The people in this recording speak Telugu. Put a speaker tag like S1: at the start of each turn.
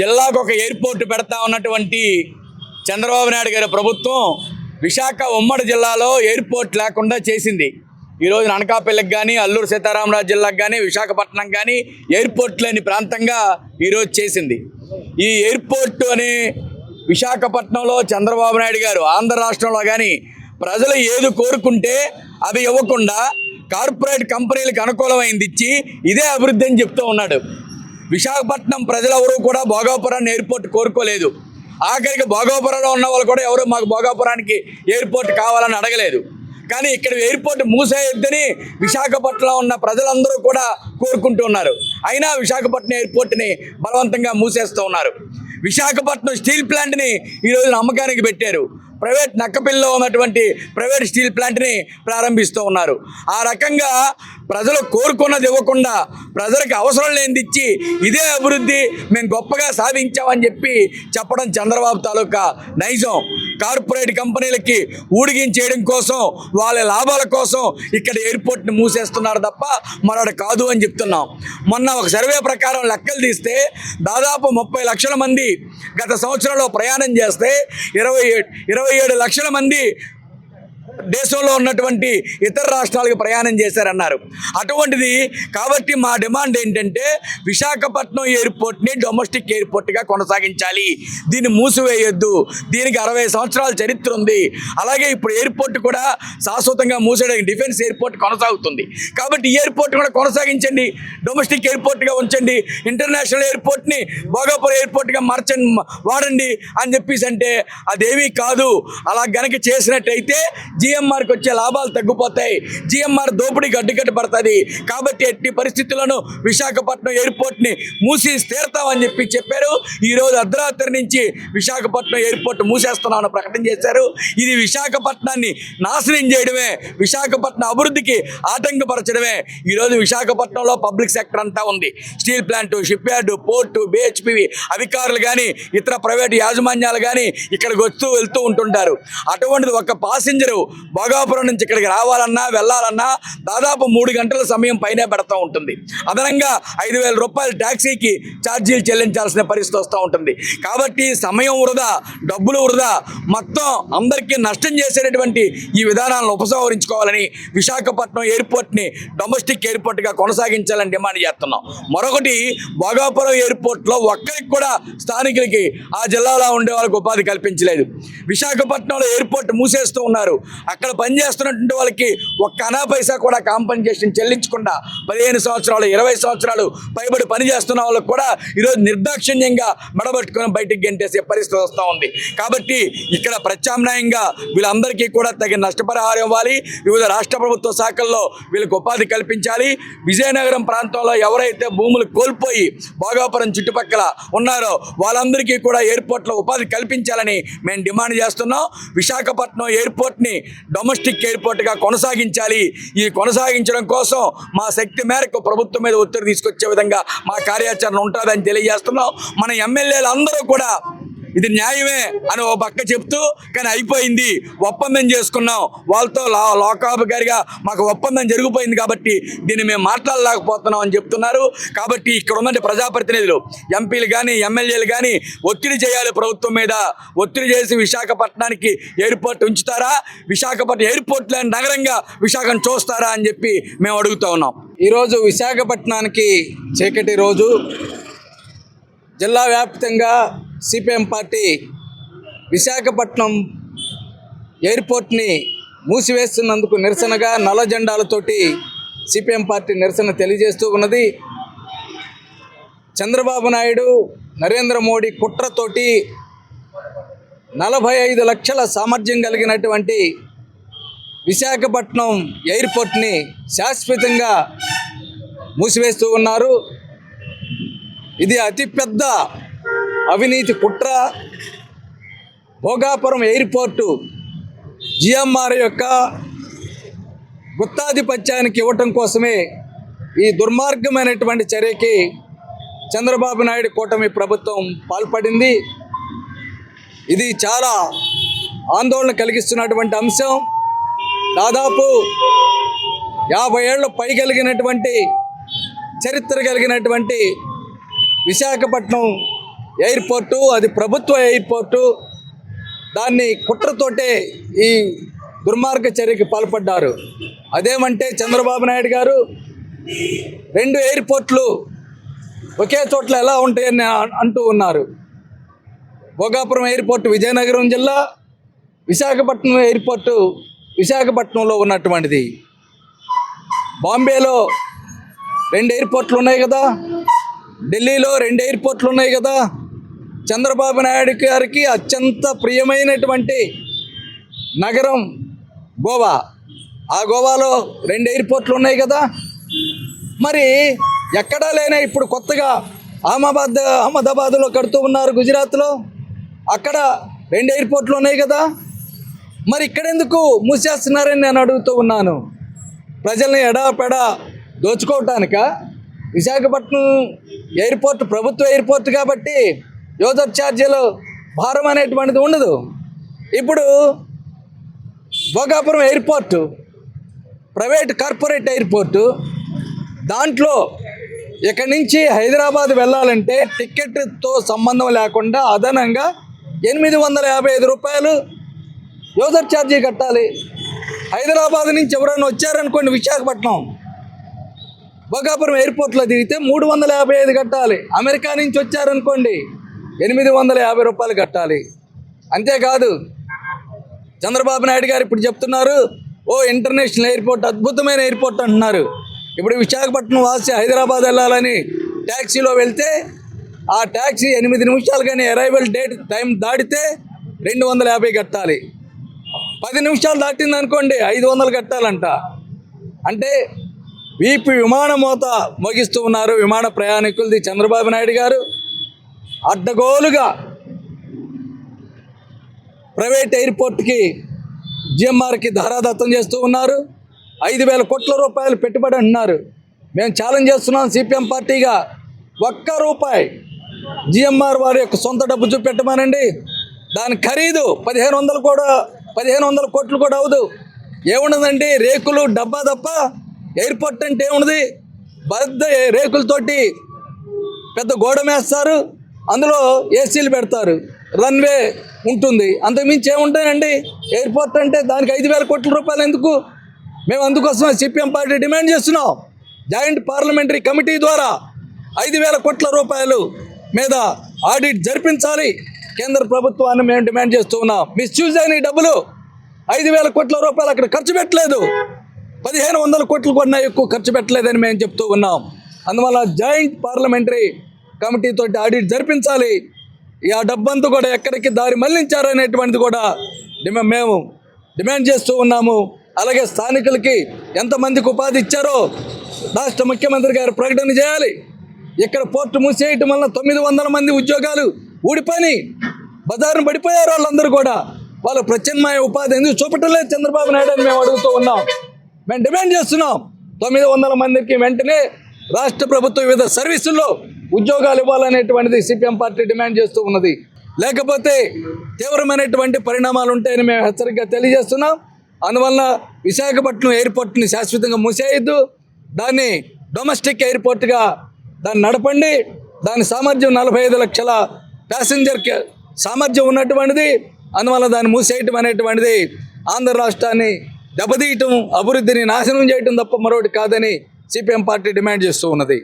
S1: జిల్లాకు ఒక ఎయిర్పోర్ట్ పెడతా ఉన్నటువంటి చంద్రబాబు నాయుడు గారి ప్రభుత్వం విశాఖ ఉమ్మడి జిల్లాలో ఎయిర్పోర్ట్ లేకుండా చేసింది. ఈరోజు అనకాపల్లికి కానీ, అల్లూరు సీతారామరాజు జిల్లాకు కానీ, విశాఖపట్నం కానీ ఎయిర్పోర్ట్ లేని ప్రాంతంగా ఈరోజు చేసింది. ఈ ఎయిర్పోర్ట్ అని విశాఖపట్నంలో చంద్రబాబు నాయుడు గారు ఆంధ్ర రాష్ట్రంలో కానీ ప్రజలు ఏది కోరుకుంటే అది ఇవ్వకుండా కార్పొరేట్ కంపెనీలకు అనుకూలమైంది ఇచ్చి ఇదే అభివృద్ధి అని చెప్తూ ఉన్నాడు. విశాఖపట్నం ప్రజలెవరూ కూడా భోగాపురాన్ని ఎయిర్పోర్ట్ కోరుకోలేదు. ఆఖరికి భోగాపురంలో ఉన్న వాళ్ళు కూడా ఎవరు మాకు భోగాపురానికి ఎయిర్పోర్ట్ కావాలని అడగలేదు. కానీ ఇక్కడ ఎయిర్పోర్ట్ మూసేయొద్దని విశాఖపట్నంలో ఉన్న ప్రజలందరూ కూడా కోరుకుంటూ ఉన్నారు. అయినా విశాఖపట్నం ఎయిర్పోర్ట్ని బలవంతంగా మూసేస్తూ ఉన్నారు. విశాఖపట్నం స్టీల్ ప్లాంట్ని ఈరోజు అమ్మకానికి పెట్టారు. ప్రైవేట్ నక్కపిల్లిలో ఉన్నటువంటి ప్రైవేట్ స్టీల్ ప్లాంట్ని ప్రారంభిస్తూ ఉన్నారు. ఆ రకంగా ప్రజలు కోరుకున్నది ఇవ్వకుండా ప్రజలకు అవసరం లేనిది ఇచ్చి ఇదే అభివృద్ధి మేము గొప్పగా సాధించామని చెప్పడం చంద్రబాబు తాలూకా నైజం. కార్పొరేట్ కంపెనీలకి ఊడిగించేయడం కోసం, వాళ్ళ లాభాల కోసం ఇక్కడ ఎయిర్పోర్ట్ని మూసేస్తున్నారు తప్ప మరొకటి కాదు అని చెప్తున్నాం. మొన్న ఒక సర్వే ప్రకారం లెక్కలు తీస్తే దాదాపు 30 లక్షల మంది గత సంవత్సరంలో ప్రయాణం చేస్తే 27 లక్షల మంది దేశంలో ఉన్నటువంటి ఇతర రాష్ట్రాలకు ప్రయాణం చేశారన్నారు. అటువంటిది కాబట్టి మా డిమాండ్ ఏంటంటే విశాఖపట్నం ఎయిర్పోర్ట్ని డొమెస్టిక్ ఎయిర్పోర్ట్గా కొనసాగించాలి. దీన్ని మూసివేయొద్దు. దీనికి 60 సంవత్సరాల చరిత్ర ఉంది. అలాగే ఇప్పుడు ఎయిర్పోర్ట్ కూడా శాశ్వతంగా మూసేయడానికి డిఫెన్స్ ఎయిర్పోర్ట్ కొనసాగుతుంది. కాబట్టి ఈ ఎయిర్పోర్ట్ కూడా కొనసాగించండి, డొమెస్టిక్ ఎయిర్పోర్ట్గా ఉంచండి, ఇంటర్నేషనల్ ఎయిర్పోర్ట్ని భోగాపురం ఎయిర్పోర్ట్గా వాడండి అని చెప్పేసి అంటే అదేమీ కాదు. అలా గనక చేసినట్టయితే జిఎంఆర్కి వచ్చే లాభాలు తగ్గిపోతాయి. జిఎంఆర్ దోపిడీకి అడ్డుకట్టబడుతుంది. కాబట్టి ఎట్టి పరిస్థితుల్లోనూ విశాఖపట్నం ఎయిర్పోర్ట్ని మూసి తీరుతామని చెప్పారు. ఈరోజు అర్ధరాత్రి నుంచి విశాఖపట్నం ఎయిర్పోర్ట్ మూసేస్తున్నామని ప్రకటన చేశారు. ఇది విశాఖపట్నాన్ని నాశనం చేయడమే, విశాఖపట్నం అభివృద్ధికి ఆటంకపరచడమే. ఈరోజు విశాఖపట్నంలో పబ్లిక్ సెక్టర్ అంతా ఉంది. Steel plant, ship yard, port, BHPV అధికారులు కానీ ఇతర ప్రైవేటు యాజమాన్యాలు కానీ ఇక్కడికి వస్తూ వెళ్తూ ఉంటుంటారు. అటువంటిది ఒక పాసింజరు భోగాపురం నుంచి ఇక్కడికి రావాలన్నా వెళ్ళాలన్నా దాదాపు 3 గంటల సమయం పైనే పెడతా ఉంటుంది. అదనంగా 5,000 రూపాయలు ట్యాక్సీకి ఛార్జీలు చెల్లించాల్సిన పరిస్థితి వస్తూ ఉంటుంది. కాబట్టి సమయం వృధా, డబ్బులు వృధా, మొత్తం అందరికీ నష్టం చేసేటటువంటి ఈ విధానాలను ఉపసంహరించుకోవాలని విశాఖపట్నం ఎయిర్పోర్ట్ని డొమెస్టిక్ ఎయిర్పోర్ట్గా కొనసాగించాలని డిమాండ్ చేస్తున్నాం. మరొకటి, భోగాపురం ఎయిర్పోర్ట్లో ఒక్కరికి కూడా స్థానికులకి ఆ జిల్లాలో ఉండే వాళ్ళకి ఉపాధి కల్పించలేదు. విశాఖపట్నంలో ఎయిర్పోర్ట్ మూసేస్తూ ఉన్నారు. అక్కడ పనిచేస్తున్నటువంటి వాళ్ళకి ఒక్క అనా పైసా కూడా కాంపెన్సేషన్ చెల్లించకుండా 15 సంవత్సరాలు 20 సంవత్సరాలు పైబడి పనిచేస్తున్న వాళ్ళకి కూడా ఈరోజు నిర్దాక్షిణ్యంగా మెడబట్టుకొని బయటికి గెంటేసే పరిస్థితి వస్తూ ఉంది. కాబట్టి ఇక్కడ ప్రత్యామ్నాయంగా వీళ్ళందరికీ కూడా తగిన నష్టపరిహారం ఇవ్వాలి. వివిధ రాష్ట్ర ప్రభుత్వ శాఖల్లో వీళ్ళకి ఉపాధి కల్పించాలి. విజయనగరం ప్రాంతంలో ఎవరైతే భూములు కోల్పోయి భోగాపురం చుట్టుపక్కల ఉన్నారో వాళ్ళందరికీ కూడా ఎయిర్పోర్ట్లో ఉపాధి కల్పించాలని మేము డిమాండ్ చేస్తున్నాం. విశాఖపట్నం ఎయిర్పోర్ట్ని డొమెస్టిక్ ఎయిర్పోర్ట్గా కొనసాగించాలి. ఈ కొనసాగించడం కోసం మా శక్తి మేరకు ప్రభుత్వం మీద ఒత్తిడి తీసుకొచ్చే విధంగా మా కార్యాచరణ ఉంటుందని తెలియజేస్తున్నాం. మన ఎమ్మెల్యేలు అందరూ కూడా ఇది న్యాయమే అని ఓ పక్క చెప్తూ, కానీ అయిపోయింది, ఒప్పందం చేసుకున్నాం వాళ్ళతో లోకాభికారిగా మాకు ఒప్పందం జరిగిపోయింది కాబట్టి దీన్ని మేము మాట్లాడలేకపోతున్నాం అని చెప్తున్నారు. కాబట్టి ఇక్కడ ఉన్నటువంటి ప్రజాప్రతినిధులు, ఎంపీలు కానీ ఎమ్మెల్యేలు కానీ ఒత్తిడి చేయాలి ప్రభుత్వం మీద. ఒత్తిడి చేసి విశాఖపట్నానికి ఎయిర్పోర్ట్ ఉంచుతారా, విశాఖపట్నం ఎయిర్పోర్ట్ లేని నగరంగా విశాఖను చూస్తారా అని చెప్పి మేము అడుగుతూ ఉన్నాం.
S2: ఈరోజు విశాఖపట్నానికి చీకటి రోజు. జిల్లా వ్యాప్తంగా సిపిఎం పార్టీ విశాఖపట్నం ఎయిర్పోర్ట్ని మూసివేస్తున్నందుకు నిరసనగా నల్ల జెండాలతోటి సిపిఎం పార్టీ నిరసన తెలియజేస్తూ ఉన్నది. చంద్రబాబు నాయుడు, నరేంద్ర మోడీ కుట్రతోటి 45 లక్షల సామర్థ్యం కలిగినటువంటి విశాఖపట్నం ఎయిర్పోర్ట్ని శాశ్వతంగా మూసివేస్తూ ఉన్నారు. ఇది అతిపెద్ద అవినీతి కుట్ర. భోగాపురం ఎయిర్పోర్టు జిఎంఆర్ యొక్క గుత్తాధిపత్యానికి ఇవ్వటం కోసమే ఈ దుర్మార్గమైనటువంటి చర్యకి చంద్రబాబు నాయుడు కూటమి ప్రభుత్వం పాల్పడింది. ఇది చాలా ఆందోళన కలిగిస్తున్నటువంటి అంశం. దాదాపు 50 ఏళ్ళు పైగలిగినటువంటి చరిత్ర కలిగినటువంటి విశాఖపట్నం ఎయిర్పోర్టు, అది ప్రభుత్వ ఎయిర్పోర్టు, దాన్ని కుట్రతోటే ఈ దుర్మార్గ చర్యకి పాల్పడ్డారు. అదేమంటే చంద్రబాబు నాయుడు గారు 2 ఎయిర్పోర్ట్లు ఒకే చోట్ల ఎలా ఉంటాయని అంటూ ఉన్నారు. భోగాపురం ఎయిర్పోర్టు విజయనగరం జిల్లా, విశాఖపట్నం ఎయిర్పోర్టు విశాఖపట్నంలో ఉన్నటువంటిది. బాంబేలో 2 ఎయిర్పోర్ట్లు ఉన్నాయి కదా, ఢిల్లీలో 2 ఎయిర్పోర్ట్లు ఉన్నాయి కదా. చంద్రబాబు నాయుడు గారికి అత్యంత ప్రియమైనటువంటి నగరం గోవా, ఆ గోవాలో 2 ఎయిర్పోర్ట్లు ఉన్నాయి కదా. మరి ఎక్కడా లేనే ఇప్పుడు కొత్తగా అహ్మదాబాద్లో కడుతూ ఉన్నారు గుజరాత్లో, అక్కడ 2 ఎయిర్పోర్ట్లు ఉన్నాయి కదా. మరి ఇక్కడెందుకు మూసేస్తున్నారని నేను అడుగుతూ ఉన్నాను. ప్రజల్ని ఎడాపెడా దోచుకోవటానిక? విశాఖపట్నం ఎయిర్పోర్ట్ ప్రభుత్వ ఎయిర్పోర్ట్ కాబట్టి యూజర్ ఛార్జీలు భారం అనేటువంటిది ఉండదు. ఇప్పుడు Bhogapuram airport private corporate airport, దాంట్లో ఇక్కడి నుంచి హైదరాబాద్ వెళ్ళాలంటే టికెట్తో సంబంధం లేకుండా అదనంగా 855 రూపాయలు యూజర్ ఛార్జీ కట్టాలి. హైదరాబాద్ నుంచి ఎవరైనా వచ్చారనుకోండి విశాఖపట్నం, భోగాపురం ఎయిర్పోర్ట్లో దిగితే 355 కట్టాలి. అమెరికా నుంచి వచ్చారనుకోండి 850 రూపాయలు కట్టాలి. అంతేకాదు చంద్రబాబు నాయుడు గారు ఇప్పుడు చెప్తున్నారు, ఓ ఇంటర్నేషనల్ ఎయిర్పోర్ట్, అద్భుతమైన ఎయిర్పోర్ట్ అంటున్నారు. ఇప్పుడు విశాఖపట్నం వాసి హైదరాబాద్ వెళ్ళాలని ట్యాక్సీలో వెళ్తే ఆ ట్యాక్సీ 8 నిమిషాలు కానీ అరైవల్ డేట్ టైం దాటితే 250 కట్టాలి. 10 నిమిషాలు దాటింది అనుకోండి 500 కట్టాలంట. అంటే విమాన మోత మోగిస్తూ ఉన్నారు విమాన ప్రయాణికులది చంద్రబాబు నాయుడు గారు. అడ్డగోలుగా ప్రైవేట్ ఎయిర్పోర్ట్కి జిఎంఆర్కి ధారాదత్తం చేస్తూ ఉన్నారు. 5,000 కోట్ల రూపాయలు పెట్టుబడి అంటున్నారు. మేము ఛాలెంజ్ చేస్తున్నాం సిపిఎం పార్టీగా, ₹1 జిఎంఆర్ వారి యొక్క సొంత డబ్బు చూపెట్టమనండి. దాని ఖరీదు 1,500 కోట్లు కూడా అవదు. ఏముండదండి, రేకులు డబ్బా తప్ప ఎయిర్పోర్ట్ అంటే ఏమున్నది? పెద్ద రేకులతోటి పెద్ద గోడ వేస్తారు, అందులో ఏసీలు పెడతారు, రన్వే ఉంటుంది, అంతకుమించి ఏముంటాయండి ఎయిర్పోర్ట్ అంటే. దానికి 5,000 కోట్ల రూపాయలు ఎందుకు? మేము అందుకోసం సిపిఎం పార్టీ డిమాండ్ చేస్తున్నాం, జాయింట్ పార్లమెంటరీ కమిటీ ద్వారా 5,000 కోట్ల రూపాయలు మీద ఆడిట్ జరిపించాలి కేంద్ర ప్రభుత్వాన్ని మేము డిమాండ్ చేస్తూ ఉన్నాం. మిస్యూజ్ అయిన ఈ డబ్బులు 5,000 కోట్ల రూపాయలు అక్కడ ఖర్చు పెట్టలేదు, 1,500 కోట్లు కొన్నా ఎక్కువ ఖర్చు పెట్టలేదని మేము చెప్తూ ఉన్నాం. అందువల్ల జాయింట్ పార్లమెంటరీ కమిటీతో ఆడిట్ జరిపించాలి. ఆ డబ్బంతా కూడా ఎక్కడికి దారి మళ్లించారనేటువంటిది కూడా మేము డిమాండ్ చేస్తూ ఉన్నాము. అలాగే స్థానికులకి ఎంతమందికి ఉపాధి ఇచ్చారో రాష్ట్ర ముఖ్యమంత్రి గారు ప్రకటన చేయాలి. ఇక్కడ పోర్టు మూసేయటం వల్ల 900 మంది ఉద్యోగాలు ఊడిపోయి బజారును పడిపోయారు. వాళ్ళందరూ కూడా వాళ్ళ ప్రత్యామ్నాయ ఉపాధి ఎందుకు చూపటలేదు చంద్రబాబు నాయుడు అని మేము అడుగుతూ ఉన్నాం. మేము డిమాండ్ చేస్తున్నాం 900 మందికి వెంటనే రాష్ట్ర ప్రభుత్వ వివిధ సర్వీసుల్లో ఉద్యోగాలు ఇవ్వాలనేటువంటిది సిపిఎం పార్టీ డిమాండ్ చేస్తూ ఉన్నది. లేకపోతే తీవ్రమైనటువంటి పరిణామాలు ఉంటాయని మేము హెచ్చరికగా తెలియజేస్తున్నాం. అందువల్ల విశాఖపట్నం ఎయిర్పోర్ట్ని శాశ్వతంగా మూసేయద్దు, దాన్ని డొమెస్టిక్ ఎయిర్పోర్ట్గా దాన్ని నడపండి. దాని సామర్థ్యం 45 లక్షల ప్యాసింజర్ సామర్థ్యం ఉన్నటువంటిది. అందువల్ల దాన్ని మూసేయటం అనేటువంటిది ఆంధ్ర రాష్ట్రాన్ని దెబ్బతీయటం, అభివృద్ధిని నాశనం చేయటం తప్ప మరొకటి కాదని సిపిఎం పార్టీ డిమాండ్ చేస్తూ ఉన్నది.